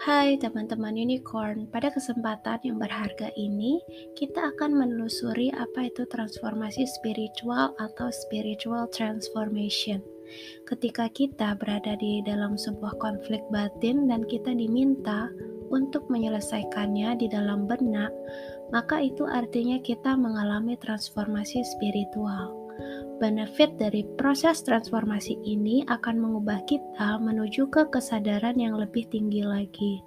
Hai teman-teman unicorn, pada kesempatan yang berharga ini kita akan menelusuri apa itu transformasi spiritual atau spiritual transformation. Ketika kita berada di dalam sebuah konflik batin dan kita diminta untuk menyelesaikannya di dalam benak, maka itu artinya kita mengalami transformasi spiritual. Benefit dari proses transformasi ini akan mengubah kita menuju ke kesadaran yang lebih tinggi lagi.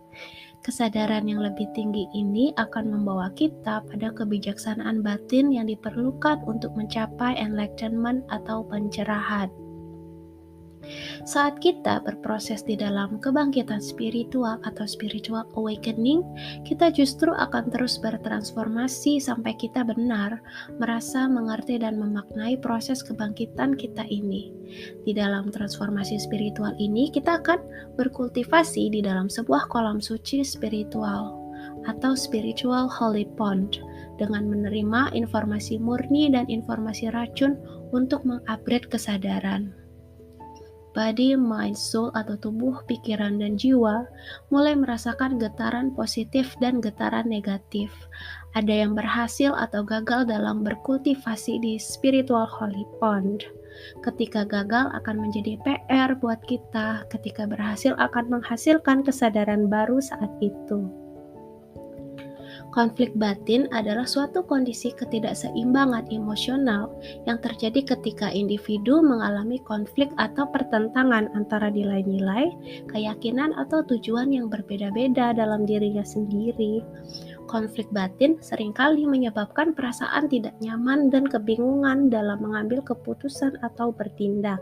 Kesadaran yang lebih tinggi ini akan membawa kita pada kebijaksanaan batin yang diperlukan untuk mencapai enlightenment atau pencerahan. Saat kita berproses di dalam kebangkitan spiritual atau spiritual awakening, kita justru akan terus bertransformasi sampai kita benar merasa mengerti dan memaknai proses kebangkitan kita ini. Di dalam transformasi spiritual ini, kita akan berkultivasi di dalam sebuah kolam suci spiritual atau spiritual holy pond dengan menerima informasi murni dan informasi racun untuk mengupgrade kesadaran. Body, mind, soul atau tubuh, pikiran, dan jiwa mulai merasakan getaran positif dan getaran negatif. Ada yang berhasil atau gagal dalam berkultivasi di spiritual holy pond. Ketika gagal akan menjadi PR buat kita, ketika berhasil akan menghasilkan kesadaran baru saat itu. Konflik batin adalah suatu kondisi ketidakseimbangan emosional yang terjadi ketika individu mengalami konflik atau pertentangan antara nilai-nilai, keyakinan, atau tujuan yang berbeda-beda dalam dirinya sendiri. Konflik batin seringkali menyebabkan perasaan tidak nyaman dan kebingungan dalam mengambil keputusan atau bertindak.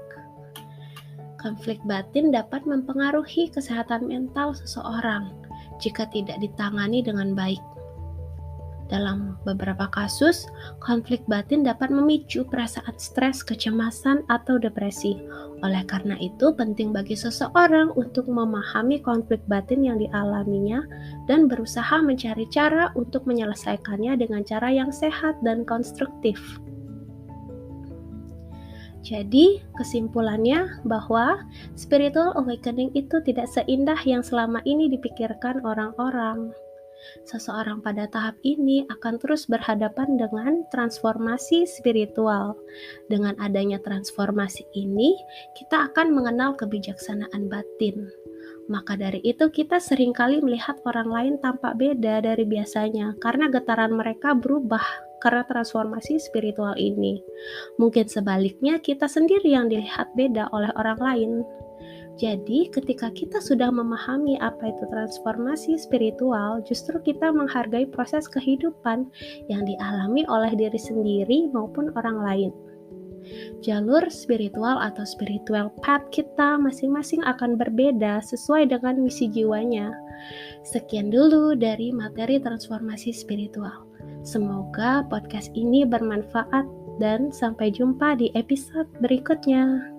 Konflik batin dapat mempengaruhi kesehatan mental seseorang jika tidak ditangani dengan baik. Dalam beberapa kasus, konflik batin dapat memicu perasaan stres, kecemasan, atau depresi. Oleh karena itu, penting bagi seseorang untuk memahami konflik batin yang dialaminya dan berusaha mencari cara untuk menyelesaikannya dengan cara yang sehat dan konstruktif. Jadi, kesimpulannya bahwa spiritual awakening itu tidak seindah yang selama ini dipikirkan orang-orang. Seseorang pada tahap ini akan terus berhadapan dengan transformasi spiritual. Dengan adanya transformasi ini, kita akan mengenal kebijaksanaan batin. Maka dari itu kita seringkali melihat orang lain tampak beda dari biasanya karena getaran mereka berubah karena transformasi spiritual ini. Mungkin sebaliknya kita sendiri yang dilihat beda oleh orang lain. Jadi, ketika kita sudah memahami apa itu transformasi spiritual, justru kita menghargai proses kehidupan yang dialami oleh diri sendiri maupun orang lain. Jalur spiritual atau spiritual path kita masing-masing akan berbeda sesuai dengan misi jiwanya. Sekian dulu dari materi transformasi spiritual. Semoga podcast ini bermanfaat dan sampai jumpa di episode berikutnya.